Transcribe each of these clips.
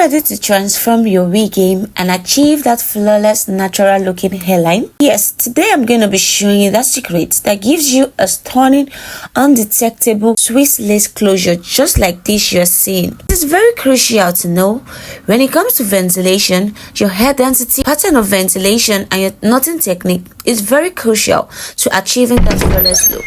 ready to transform your wig game and achieve that flawless, natural looking hairline? Yes, today I'm going to be showing you that secret that gives you a stunning, undetectable Swiss lace closure just like this you're seeing. It is very crucial to know when it comes to ventilation, your hair density, pattern of ventilation and your knotting technique is very crucial to achieving that flawless look.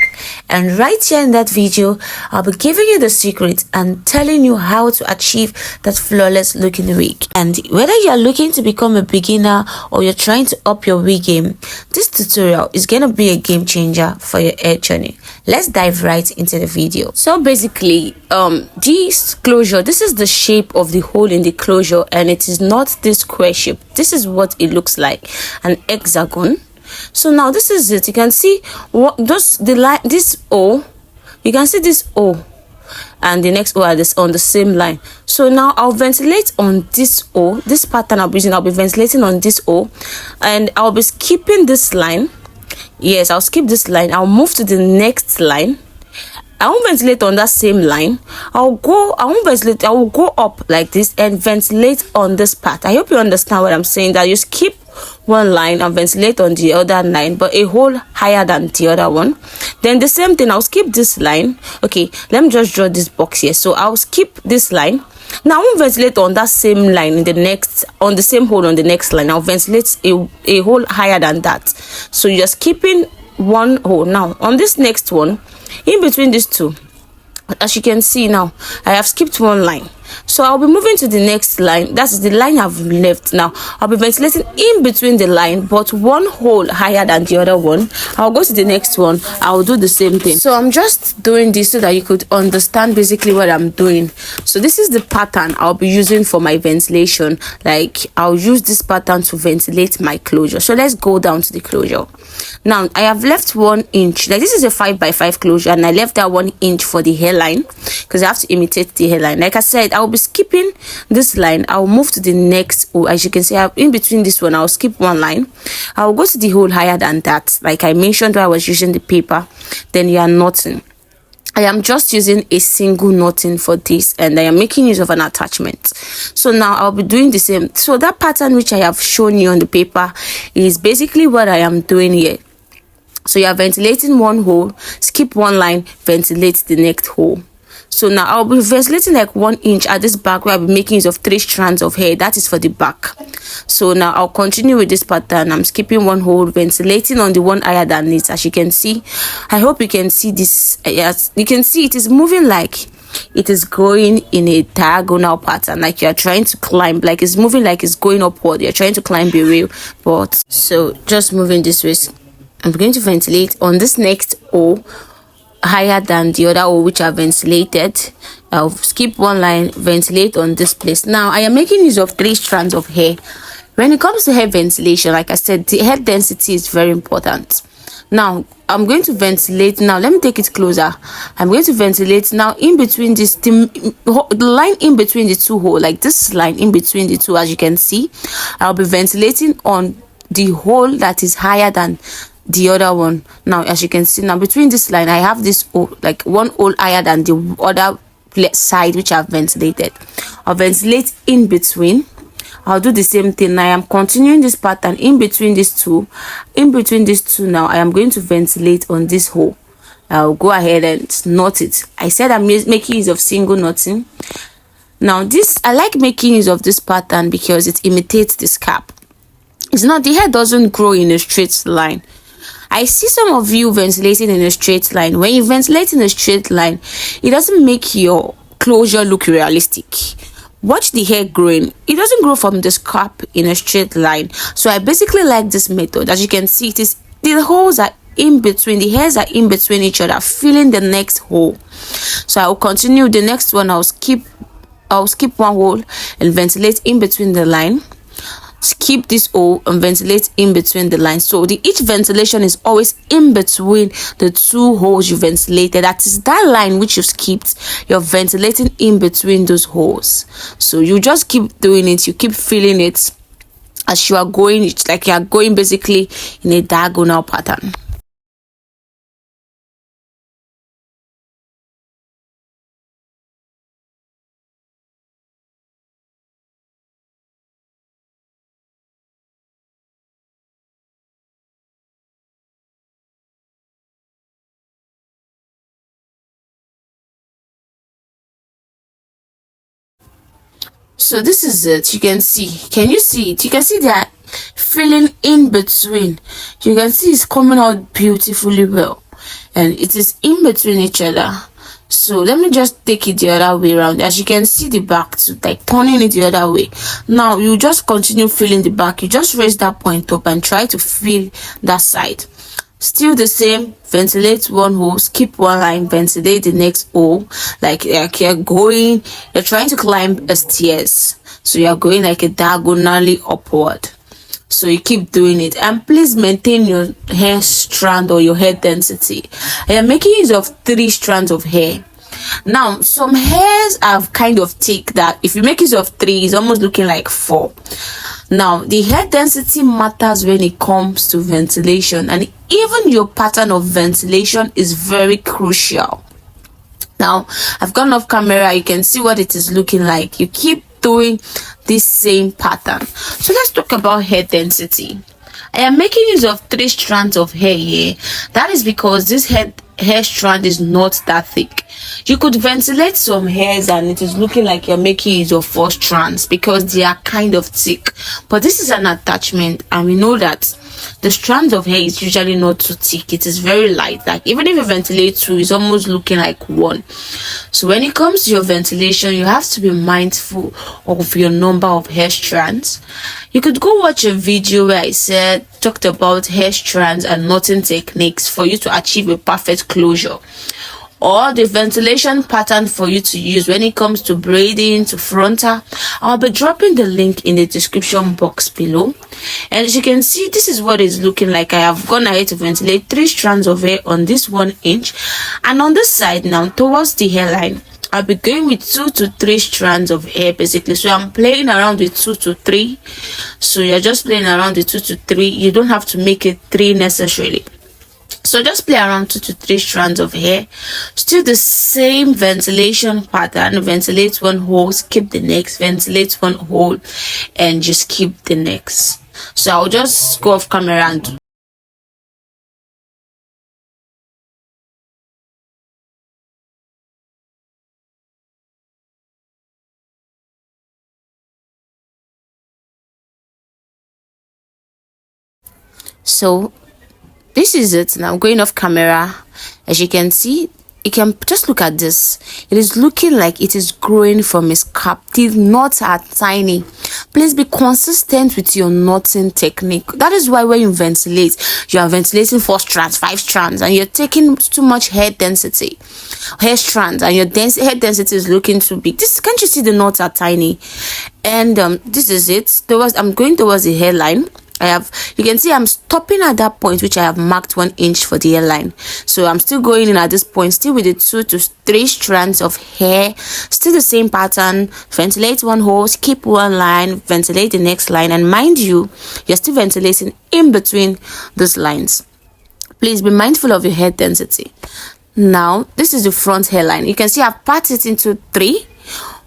And right here in that video, I'll be giving you the secret and telling you how to achieve that flawless looking wig. And whether you're looking to become a beginner or you're trying to up your wig game, this tutorial is going to be a game changer for your hair journey. Let's dive right into the video. So basically, this closure, this is the shape of the hole in the closure, and it is not this square shape. This is what it looks like, an hexagon. So now this is it. You can see what this O, you can see this O and the next O are this on the same line. So now I'll ventilate on this O, this pattern I'll be ventilating on this O, and I'll be skipping this line. Yes, I'll skip this line. I'll move to the next line. I won't ventilate on that same line. I will go up like this and ventilate on this part. I hope you understand what I'm saying, that you skip one line and ventilate on the other line, but a hole higher than the other one. Then the same thing, I'll skip this line. Okay, let me just draw this box here. So I'll skip this line. Now I won't ventilate on that same line in the next, on the same hole on the next line. I'll ventilate a hole higher than that. So you're skipping one hole. Now on this next one, in between these two, as you can see now, I have skipped one line. So I'll be moving to the next line. That's the line I've left. Now I'll be ventilating in between the line, but one hole higher than the other one. I'll go to the next one. I'll do the same thing. So I'm just doing this so that you could understand basically what I'm doing. So this is the pattern I'll be using for my ventilation. Like, I'll use this pattern to ventilate my closure. So let's go down to the closure. Now I have left 1 inch. Like, this is a 5x5 closure, and I left that 1 inch for the hairline because I have to imitate the hairline. Like I said, I'll be skipping this line. I'll move to the next. Oh, as you can see, in between this one, I'll skip one line. I'll go to the hole higher than that, like I mentioned when I was using the paper. Then you are knotting. I am just using a single knotting for this, and I am making use of an attachment. So now I'll be doing the same. So that pattern which I have shown you on the paper is basically what I am doing here. So you are ventilating one hole, skip one line, ventilate the next hole. So now I'll be ventilating like 1 inch at this back, where I'll be making use of 3 strands of hair. That is for the back. So now I'll continue with this pattern. I'm skipping one hole, ventilating on the one higher than it. As you can see, I hope you can see this. Yes, you can see it is moving like it is going in a diagonal pattern, like you're trying to climb, like it's moving like it's going upward. You're trying to climb a rail, but so just moving this way. I'm going to ventilate on this next O higher than the other O which I ventilated. I'll skip one line, ventilate on this place. Now I am making use of 3 strands of hair. When it comes to hair ventilation, like I said, the hair density is very important. Now I'm going to ventilate. Now let me take it closer. I'm going to ventilate now in between this, the line in between the two holes, like this line in between the two. As you can see, I'll be ventilating on the hole that is higher than the other one. Now as you can see, now between this line I have this hole, like one hole higher than the other side which I've ventilated. I'll ventilate in between. I'll do the same thing. I am continuing this pattern in between these two. In between these two, now I am going to ventilate on this hole. I'll go ahead and knot it. I said I'm making use of single knotting. Now this, I like making use of this pattern because it imitates the scalp. It's not, the hair doesn't grow in a straight line. I see some of you ventilating in a straight line. When you ventilate in a straight line, it doesn't make your closure look realistic. Watch the hair growing. It doesn't grow from the scalp in a straight line. So I basically like this method. As you can see, it is, the holes are in between, the hairs are in between each other, filling the next hole. So I will continue the next one. I'll skip one hole and ventilate in between the line. Skip this hole and ventilate in between the lines. So each ventilation is always in between the two holes you ventilated. That is that line which you skipped. You're ventilating in between those holes. So you just keep doing it. You keep feeling it as you are going. It's like you are going basically in a diagonal pattern. So this is it. You can see. Can you see it? You can see they are filling in between. You can see it's coming out beautifully well, and it is in between each other. So let me just take it the other way around. As you can see the back too, like turning it the other way. Now you just continue filling the back. You just raise that point up and try to fill that side. Still the same, ventilate one hole, skip one line, ventilate the next hole. Like you're trying to climb a stairs. So you're going like a diagonally upward. So you keep doing it, and please maintain your hair strand or your hair density. I am making use of 3 strands of hair. Now some hairs are kind of thick that if you make use of 3, it's almost looking like 4. Now the hair density matters when it comes to ventilation, and even your pattern of ventilation is very crucial. Now I've gone off camera, you can see what it is looking like. You keep doing this same pattern. So let's talk about hair density. I am making use of 3 strands of hair here. That is because this hair strand is not that thick. You could ventilate some hairs and it is looking like you're making use of 4 strands because they are kind of thick. But this is an attachment, and we know that the strands of hair is usually not too thick. It is very light. Like even if you ventilate 2, it's almost looking like 1. So when it comes to your ventilation, you have to be mindful of your number of hair strands. You could go watch a video where I talked about hair strands and knotting techniques for you to achieve a perfect closure, or the ventilation pattern for you to use when it comes to braiding, to frontal. I'll be dropping the link in the description box below. And as you can see, this is what it's looking like. I have gone ahead to ventilate 3 strands of hair on this 1 inch, and on this side now towards the hairline, I'll be going with 2 to 3 strands of hair basically. So I'm playing around with 2 to 3. So you're just playing around with 2 to 3. You don't have to make it 3 necessarily. So just play around 2 to 3 strands of hair. Still the same ventilation pattern. Ventilate one hole, skip the next, ventilate one hole, and just keep the next. So I'll just go off camera and so this is it. Now going off camera, as you can see, you can just look at this. It is looking like it is growing from a scalp. These knots are tiny. Please be consistent with your knotting technique. That is why when you ventilate, you are ventilating 4 strands, 5 strands, and you're taking too much hair density, hair strands, and your hair density is looking too big. Can't you see the knots are tiny? And this is it. I'm going towards the hairline. You can see I'm stopping at that point which I have marked 1 inch for the hairline. So I'm still going in at this point, still with the 2 to 3 strands of hair, still the same pattern. Ventilate one hole, skip one line, ventilate the next line, and mind you, you're still ventilating in between those lines. Please be mindful of your hair density. Now this is the front hairline. You can see I've parted it into 3,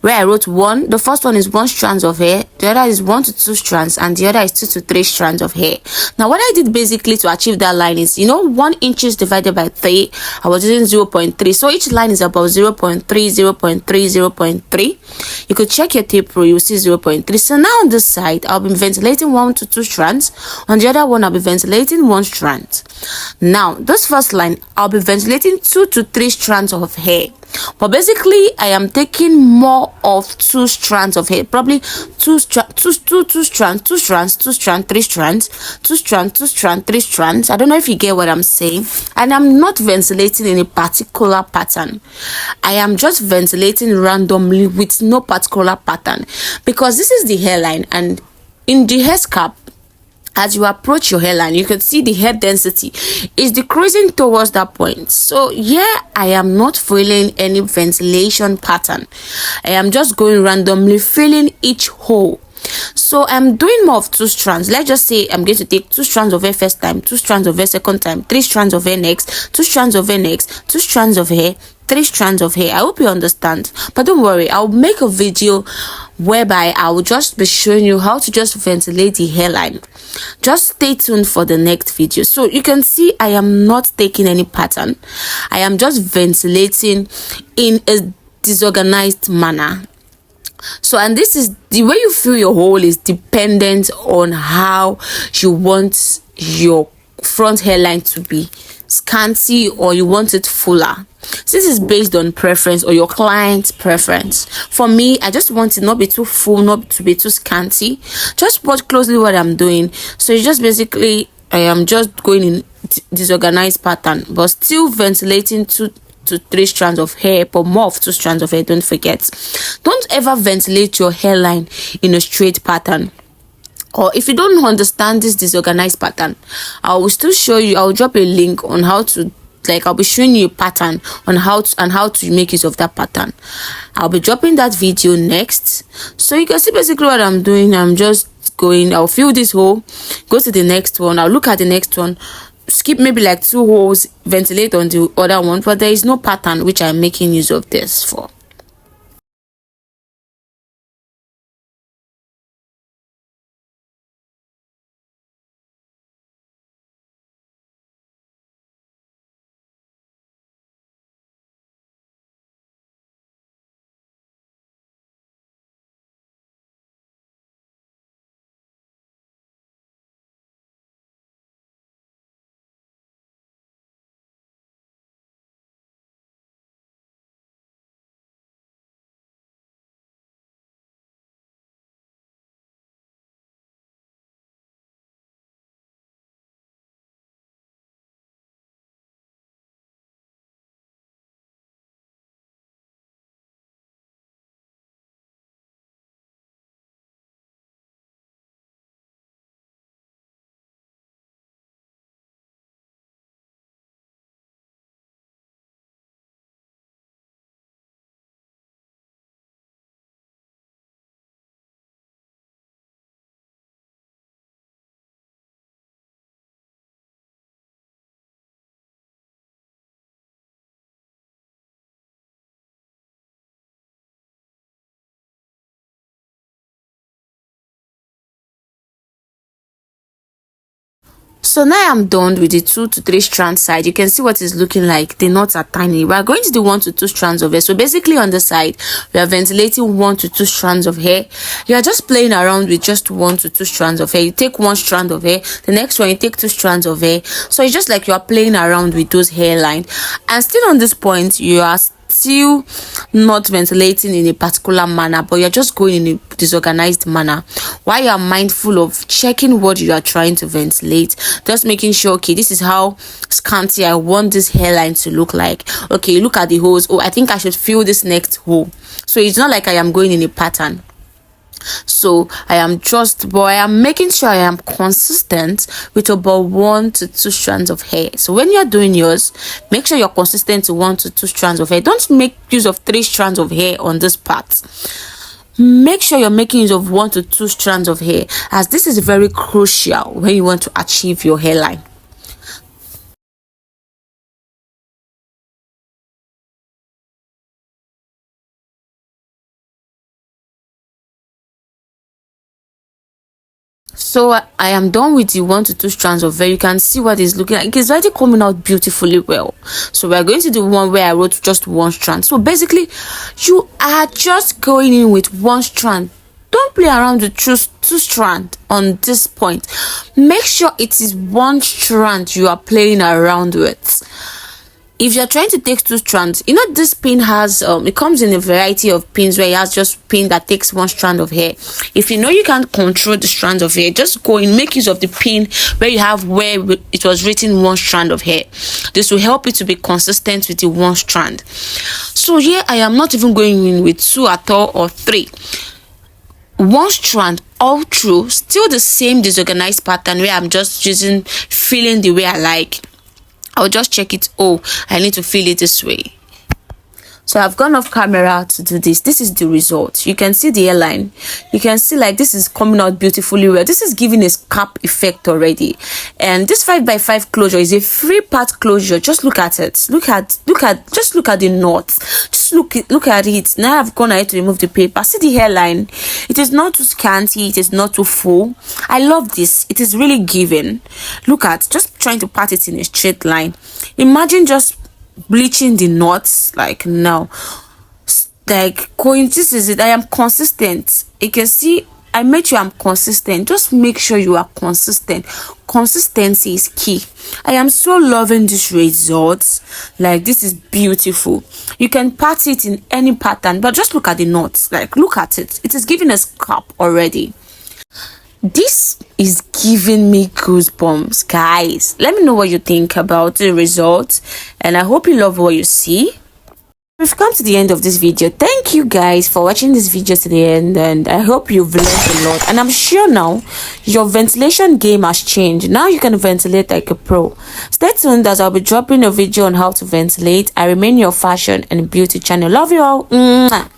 where I wrote 1. The first one is 1 strand of hair, the other is 1 to 2 strands, and the other is 2 to 3 strands of hair. Now what I did basically to achieve that line is, 1 inches divided by 3, I was using 0.3, so each line is about 0.3, 0.3, 0.3. You could check your tape rule, you'll see 0.3. So now on this side, I'll be ventilating 1 to 2 strands. On the other one, I'll be ventilating 1 strand. Now this first line, I'll be ventilating 2 to 3 strands of hair. But basically, I am taking more of 2 strands of hair, probably 2 strands, 2 strands, 2 strands, 2 strands, 3 strands, 2 strands, 2 strands, 3 strands. I don't know if you get what I'm saying. And I'm not ventilating in a particular pattern. I am just ventilating randomly with no particular pattern, because this is the hairline, and in the hair scalp, as you approach your hairline, you can see the hair density is decreasing towards that point. So yeah, I am not filling any ventilation pattern. I am just going randomly filling each hole. So I'm doing more of 2 strands. Let's just say I'm going to take 2 strands of hair first time, 2 strands of hair second time, 3 strands of hair next, 2 strands of hair next, 2 strands of hair, 3 strands of hair. I hope you understand. But don't worry, I'll make a video whereby I will just be showing you how to just ventilate the hairline. Just stay tuned for the next video. So you can see I am not taking any pattern. I am just ventilating in a disorganized manner. So, and this is the way you fill your hole is dependent on how you want your front hairline to be, scanty or you want it fuller. This is based on preference or your client's preference. For me, I just want it not be too full, not to be too scanty. Just watch closely what I'm doing. So you just basically, I am just going in disorganized pattern, but still ventilating two to three strands of hair, but more of two strands of hair. Don't forget, don't ever ventilate your hairline in a straight pattern. Or if you don't understand this disorganized pattern, I will still show you. I'll drop a link on how to, like, I'll be showing you a pattern on how to make use of that pattern. I'll be dropping that video next, so you can see basically what I'm doing. I'm just going, I'll fill this hole, go to the next one, I'll look at the next one, skip maybe like 2 holes, ventilate on the other one, but there is no pattern which I'm making use of this for. So now I'm done with the 2 to 3 strand side. You can see what it's looking like. The knots are tiny. We are going to do 1 to 2 strands of hair. So basically on the side, we are ventilating 1 to 2 strands of hair. You are just playing around with just 1 to 2 strands of hair. You take 1 strand of hair, the next one you take 2 strands of hair. So it's just like you are playing around with those hairline. And still on this point, you are still not ventilating in a particular manner, but you're just going in a disorganized manner, while you are mindful of checking what you are trying to ventilate, just making sure, okay, this is how scanty I want this hairline to look like. Okay, look at the holes. Oh, I think I should fill this next hole. So it's not like I am going in a pattern. So I am making sure I am consistent with about 1 to 2 strands of hair. So when you're doing yours, make sure you're consistent to 1 to 2 strands of hair. Don't make use of 3 strands of hair on this part. Make sure you're making use of 1 to 2 strands of hair, as this is very crucial when you want to achieve your hairline. So I am done with the 1 to 2 strands of hair. You can see what it's looking like. It's already coming out beautifully well. So we're going to do one where I wrote just 1 strand. So basically, you are just going in with 1 strand. Don't play around with 2 strand on this point. Make sure it is 1 strand you are playing around with. If you're trying to take 2 strands, you know this pin has it comes in a variety of pins, where it has just pin that takes 1 strand of hair. If you know you can't control the strands of hair, just go and make use of the pin where you have where it was written 1 strand of hair. This will help you to be consistent with the 1 strand. So here I am not even going in with 2 at all or 3. 1 strand all through, still the same disorganized pattern where I'm just feeling the way I like. I'll just check it. Oh, I need to feel it this way. So I've gone off camera to do this. This is the result. You can see the hairline. You can see like this is coming out beautifully well. This is giving a scalp effect already. And this 5x5 closure is a 3-part closure. Just look at it. Just look at the knots. Just look at it. Now I've gone ahead to remove the paper. See the hairline. It is not too scanty. It is not too full. I love this. It is really giving. Look at, just trying to part it in a straight line. Imagine just bleaching the knots. Like, no, Like, this is it. I am consistent. You can see I made sure I'm consistent. Just make sure you are consistent. Consistency is key. I am so loving this result. Like, this is beautiful. You can pat it in any pattern, but just look at the knots. Like, look at it. It is giving a scalp already. This is giving me goosebumps, guys. Let me know what you think about the result, and I hope you love what you see. We've come to the end of this video. Thank you guys for watching this video to the end, and I hope you've learned a lot. And I'm sure now your ventilation game has changed. Now you can ventilate like a pro. Stay tuned as I'll be dropping a video on how to ventilate. I remain your fashion and beauty channel. Love you all. Mwah.